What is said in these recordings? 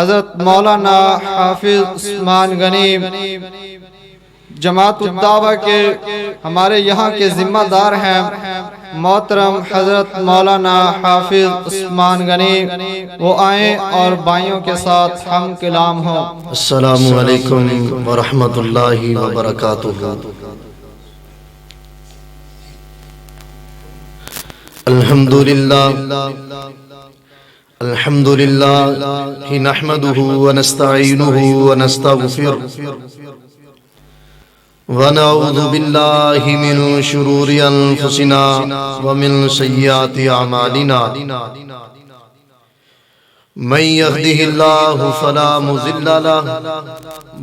حضرت مولانا حافظ عثمان غنی جماعت الدعوہ کے ہمارے یہاں کے ذمہ دار ہیں محترم حضرت مولانا حافظ عثمان غنی، وہ آئیں اور بھائیوں کے ساتھ ہم کلام ہوں۔ السلام علیکم ورحمۃ اللہ وبرکاتہ۔ الحمد للہ نحمده ونستعینه ونستغفره ونعوذ باللہ من شرور انفسنا ومن سیئات اعمالنا، من يهده الله فلا مضل له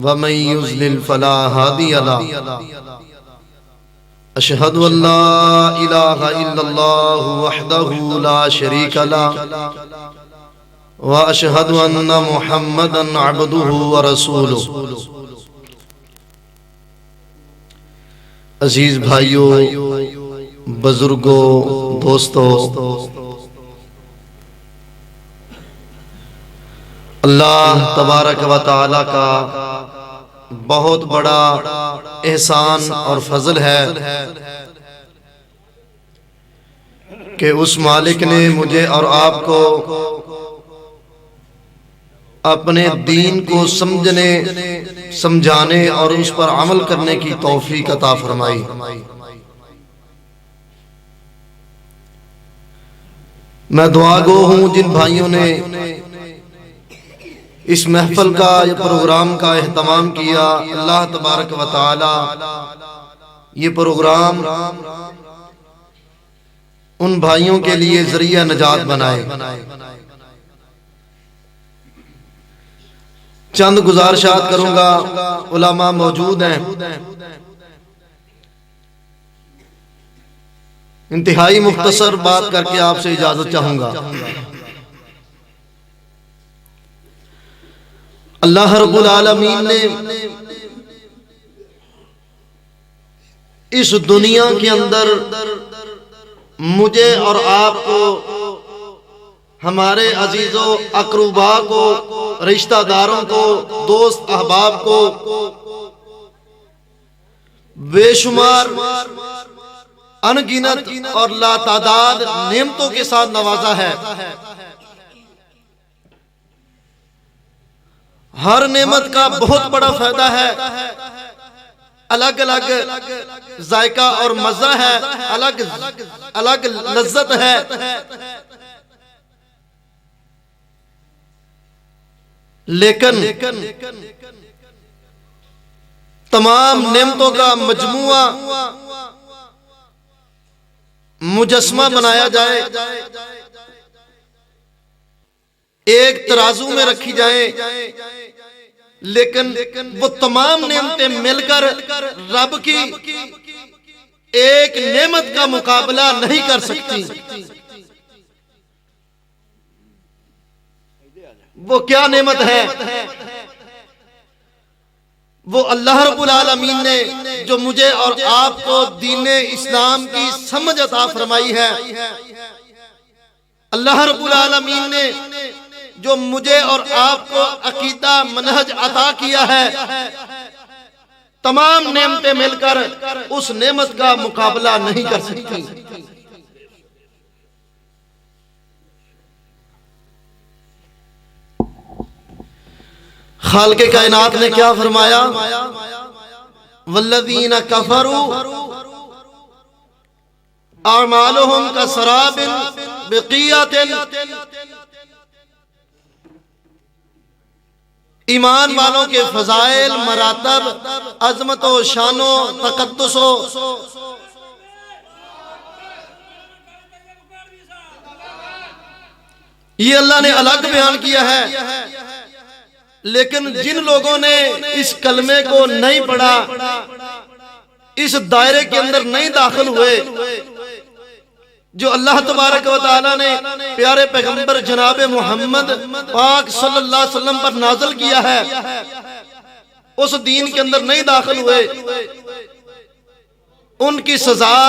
ومن يضلل فلا هادي له، اشہد ان لا الہ الا اللہ وحدہ لا شریک له واشہد ان محمدا عبدہ ورسولہ۔ عزیز بھائیوں، بزرگوں، دوستوں، اللہ تبارک و تعالی کا بہت بڑا احسان اور فضل ہے کہ اس مالک نے مجھے اور آپ کو اپنے دین کو سمجھنے، سمجھانے اور اس پر عمل کرنے کی توفیق عطا فرمائی۔ میں دعا گو ہوں جن بھائیوں نے اس محفل کا یا پروگرام کا اہتمام کیا، اللہ تبارک و تعالی یہ پروگرام ان بھائیوں کے لیے ذریعہ نجات بنائے۔ چند گزارشات کروں گا، علماء موجود ہیں، انتہائی مختصر بات کر کے آپ سے اجازت چاہوں گا۔ اللہ رب العالمین نے اس دنیا کے اندر مجھے اور آپ کو، ہمارے عزیزوں اقربا کو، رشتہ داروں کو، دوست احباب کو بے شمار انگنت اور لا تعداد نعمتوں کے ساتھ نوازا ہے۔ ہر نعمت کا بہت بڑا فائدہ ہے، الگ الگ ذائقہ اور مزہ ہے، الگ الگ لذت ہے، لیکن تمام نعمتوں کا مجموعہ مجسمہ بنایا جائے، ایک ترازو میں رکھی جائیں، لیکن وہ تمام نعمتیں مل کر رب کی ایک نعمت کا مقابلہ نہیں کر سکتی۔ وہ کیا نعمت ہے؟ وہ اللہ رب العالمین نے جو مجھے اور آپ کو دین اسلام کی سمجھ عطا فرمائی ہے، اللہ رب العالمین نے جو مجھے اور آپ کو عقیدہ منہج عطا کیا ہے، تمام نعمتیں مل کر اس نعمت کا مقابلہ نہیں کر سکتی۔ خالق کائنات نے کیا فرمایا؟ والذین کفروا اعمالهم کسراب بقیعۃ، ایمان والوں کے فضائل، مراتب، عظمت و شان و تقدس و یہ اللہ نے الگ بیان کیا ہے، لیکن جن لوگوں نے اس کلمے کو نہیں پڑھا، اس دائرے کے اندر نہیں داخل ہوئے جو اللہ تبارک و تعالی نے پیارے پیغمبر جناب محمد پاک صلی اللہ علیہ وسلم پر نازل کیا ہے، اس دین کے اندر نہیں داخل ہوئے، ان کی سزا،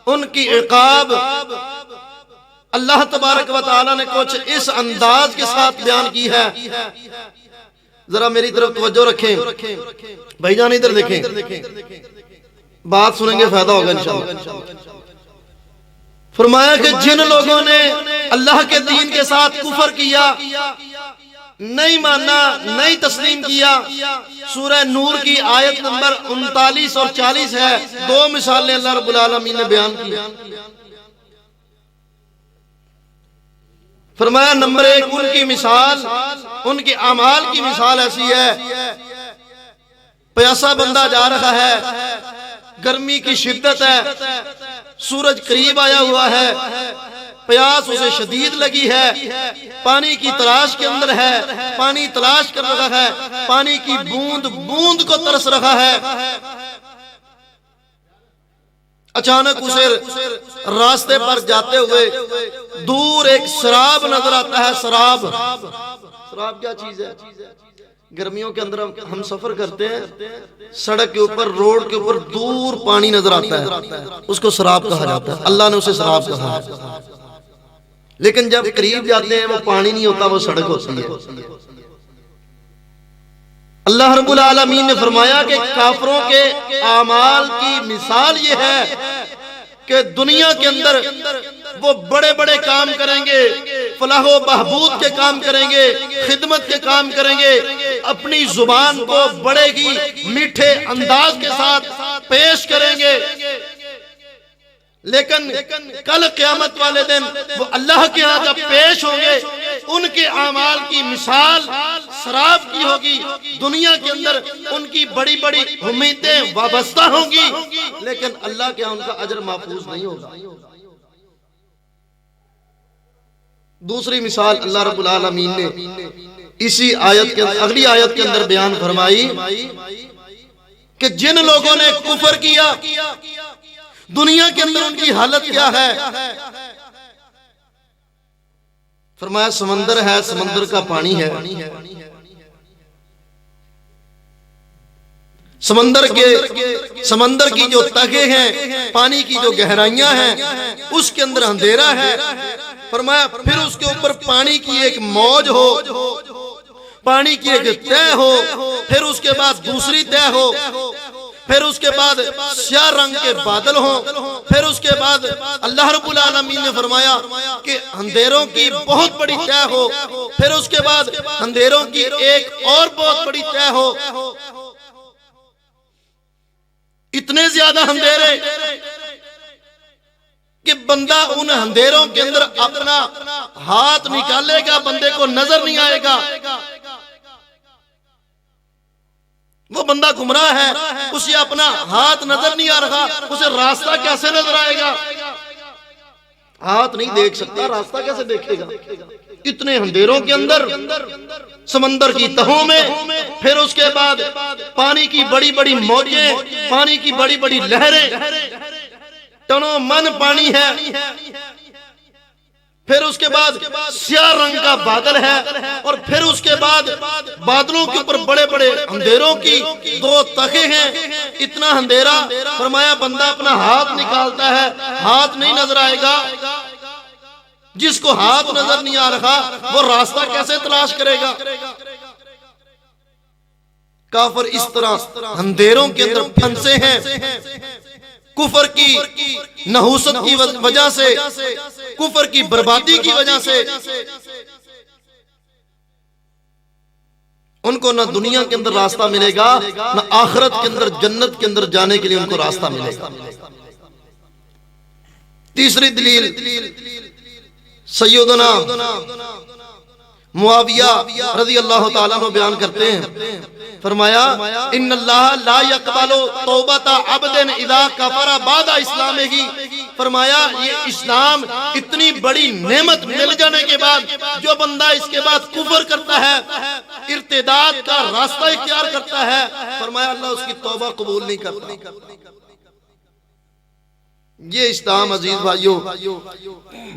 ان کی عقاب اللہ تبارک و تعالیٰ نے کچھ اس انداز کے ساتھ بیان کی ہے. ذرا میری طرف توجہ رکھیں بھائی جان، ادھر دیکھیں، بات سنیں گے فائدہ ہوگا انشاءاللہ. فرمایا کہ جن لوگوں نے اللہ کے دین کے ساتھ کفر کیا، نہیں مانا، نہیں تسلیم کیا، سورہ نور کی آیت نمبر 39 اور 40 ہے. دو مثالیں اللہ رب العالمین نے بیان کی. فرمایا نمبر 1، ان کی مثال، ان کے اعمال کی مثال ایسی ہے، پیاسا بندہ جا رہا ہے، گرمی کی شدت ہے، سورج قریب آیا ہوا ہے، پیاس اسے شدید لگی ہے، پانی کی تلاش کے اندر ہے، پانی تلاش کر رہا ہے، پانی کی بوند بوند کو ترس رہا ہے. اچانک اسے راستے پر جاتے ہوئے دور ایک سراب نظر آتا ہے. سراب کیا چیز ہے؟ گرمیوں کے اندر ہم سفر کرتے ہیں، سڑک کے اوپر، روڈ کے اوپر دور پانی نظر آتا ہے، اس کو سراب کہا جاتا ہے. اللہ نے اسے سراب کہا ہے. لیکن جب قریب جاتے ہیں وہ پانی نہیں ہوتا، وہ سڑک ہوتی ہے. اللہ رب العالمین نے فرمایا کہ کافروں کے اعمال کی مثال یہ ہے کہ دنیا کے اندر وہ بڑے بڑے کام کریں گے، فلاح و بہبود کے کام کریں گے، خدمت کے کام کریں گے، اپنی زبان کو بڑے ہی میٹھے انداز کے ساتھ پیش کریں گے. لیکن کل قیامت والے دن وہ اللہ کے ہاں جب پیش ہوں گے، ان کے اعمال کی مثال سراب کی ہوگی. دنیا کے اندر ان کی بڑی بڑی امیدیں وابستہ ہوں گی، لیکن اللہ کے ہاں ان کا اجر محفوظ نہیں ہوگا. دوسری مثال اللہ رب العالمین نے اسی آیت کے اگلی آیت کے اندر بیان فرمائی کہ جن لوگوں نے کفر کیا، دنیا کے اندر ان کی حالت کیا ہے. فرمایا سمندر ہے، سمندر کا پانی ہے، سمندر کی جو تہیں ہیں، پانی کی جو گہرائیاں ہیں، اس کے اندر اندھیرا ہے. فرمایا پھر اس کے اوپر پانی کی ایک موج ہو، پانی کی ایک تہ ہو، پھر اس کے بعد دوسری تہ ہو، پھر اس کے بعد سیاہ رنگ کے بادل ہوں، پھر اس کے بعد اللہ رب العالمین نے فرمایا کہ اندھیروں کی بہت بڑی تہ ہو، پھر اس کے بعد اندھیروں کی ایک اور بہت بڑی تہ ہو. اتنے زیادہ اندھیرے کہ بندہ ان اندھیروں کے اندر اپنا ہاتھ نکالے گا، بندے کو نظر نہیں آئے گا. وہ بندہ گمراہ ہے، اسے اپنا ہاتھ نظر نہیں آ رہا، اسے راستہ کیسے نظر آئے گا؟ ہاتھ نہیں دیکھ سکتا، راستہ کیسے دیکھے گا؟ اتنے اندھیروں کے اندر، سمندر کی تہوں میں، پھر اس کے بعد پانی کی بڑی بڑی موجیں، پانی کی بڑی بڑی لہریں، ٹنوں من پانی ہے، پھر اس کے بعد سیاہ رنگ کا بادل ہے، اور پھر اس کے بعد بادلوں کے اوپر بڑے بڑے اندھیروں کی دو تخیں ہیں. اتنا اندھیرا، فرمایا بندہ اپنا ہاتھ نکالتا ہے، ہاتھ نہیں نظر آئے گا. جس کو ہاتھ نظر نہیں آ رہا وہ راستہ کیسے تلاش کرے گا؟ کافر اس طرح اندھیروں کے اندر پھنسے ہیں، کفر کی نحوست کی وجہ سے، کفر کی بربادی کی وجہ سے. ان کو نہ دنیا کے اندر راستہ ملے گا، نہ آخرت کے اندر جنت کے اندر جانے کے لیے ان کو راستہ ملے گا. تیسری دلیل سیدنا معاویہ رضی اللہ تعالیٰ عنہ بیان کرتے ہیں. فرمایا ان اللہ لا يقبل توبۃ عبد اذا کفر بعد اسلامہ. فرمایا یہ اسلام اتنی بڑی نعمت مل جانے کے بعد جو بندہ اس کے بعد کفر کرتا ہے، ارتداد کا راستہ اختیار کرتا ہے، فرمایا اللہ اس کی توبہ قبول نہیں کرتا. یہ اسلام عزیز بھائیو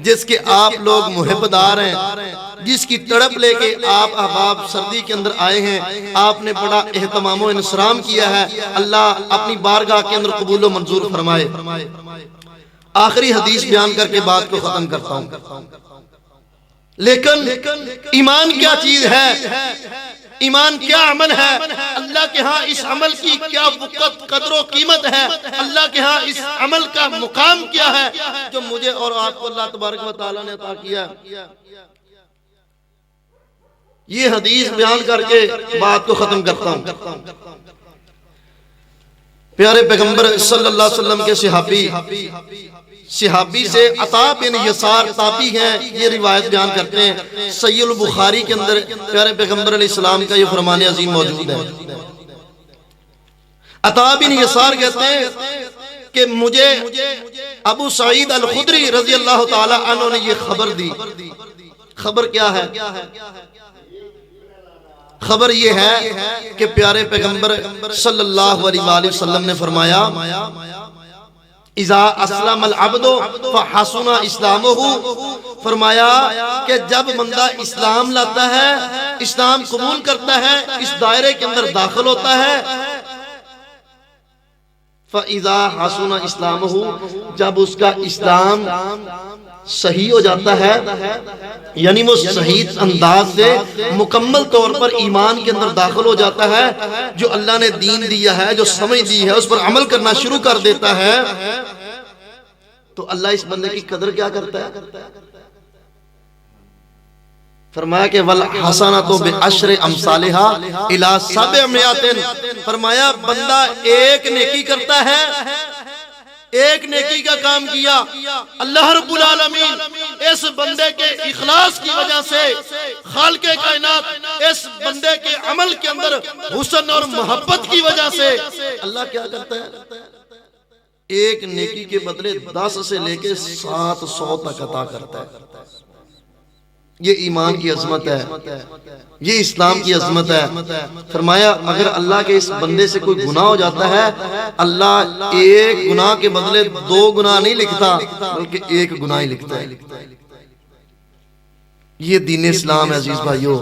جس کے آپ لوگ محبدار ہیں، جس کی تڑپ لے کے آپ احباب سردی کے اندر آئے ہیں، آپ نے بڑا اہتمام و انصرام کیا ہے. اللہ اپنی بارگاہ کے اندر قبول و منظور فرمائے. آخری حدیث بیان کر کے بات کو ختم کرتا ہوں. لیکن ایمان کیا چیز ہے، ایمان کیا عمل ہے، اللہ کے ہاں اس عمل کی کیا وقت قدر و قیمت ہے، اللہ کے ہاں اس عمل کا مقام کیا ہے جو مجھے اور آپ کو اللہ تبارک و تعالیٰ نے عطا کیا. یہ حدیث بیان کر کے بات کو ختم کرتا ہوں. پیارے پیغمبر صلی اللہ علیہ وسلم کے صحابی سے عطا بن یسار تابعی ہیں، یہ روایت بیان کرتے ہیں. صحیح البخاری کے اندر پیارے پیغمبر علیہ السلام کا یہ فرمان عظیم موجود ہے. عطا بن یسار کہتے ہیں کہ مجھے ابو سعید الخدری رضی اللہ تعالی عنہ نے یہ خبر دی. خبر کیا ہے؟ خبر یہ ہے کہ پیارے پیغمبر صلی اللہ علیہ وآلہ وسلم نے فرمایا اذا اسلم العبد فحسن اسلامہ، فرمایا کہ جب بندہ اسلام لاتا ہے، اسلام قبول کرتا ہے، اس دائرے کے اندر داخل ہوتا ہے، فَإِذَا حَسُنَ إِسْلَامُهُ، جب اس کا اسلام صحیح ہو جاتا ہے، یعنی وہ صحیح انداز سے مکمل طور پر ایمان کے اندر داخل ہو جاتا ہے، جو اللہ نے دین دیا ہے، جو سمجھ دی ہے، اس پر عمل کرنا شروع کر دیتا ہے، تو اللہ اس بندے کی قدر کیا کرتا ہے؟ فرمایا کہ وَالْحَسَنَةُ بِعَشْرِ أَمْثَالِهَا إِلَىٰ 700، فرمایا بندہ ایک نیکی کرتا ہے، ایک نیکی کا کام کیا، اللہ رب العالمین اس بندے کے اخلاص کی وجہ سے، خالق کائنات اس بندے کے عمل کے اندر حسن اور محبت کی وجہ سے اللہ کیا کرتا ہے؟ ایک نیکی کے بدلے 10 سے لے کے 700 تک عطا کرتا ہے. یہ ایمان کی عظمت ہے، یہ اسلام کی عظمت ہے. فرمایا اگر اللہ کے اس بندے سے کوئی گناہ ہو جاتا ہے، اللہ ایک گناہ کے بدلے 2 گناہ نہیں لکھتا بلکہ 1 گناہ ہی لکھتا ہے. یہ دین اسلام ہے عزیز بھائیو،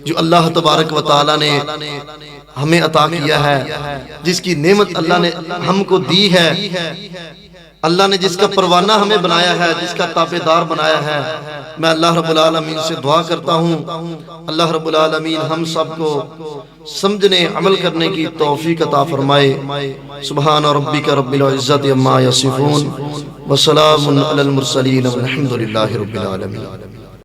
جو اللہ تبارک و تعالیٰ نے ہمیں عطا کیا ہے، جس کی نعمت اللہ نے ہم کو دی ہے، اللہ نے جس کا پروانہ ہمیں بنایا ہے، جس کا تابعدار بنایا ہے. میں اللہ رب العالمین سے دعا کرتا ہوں اللہ رب العالمین ہم سب کو سمجھنے عمل کرنے کی توفیق عطا فرمائے. سبحان ربک رب العزت عما یصفون وسلام علی المرسلین والحمد للہ رب العالمین.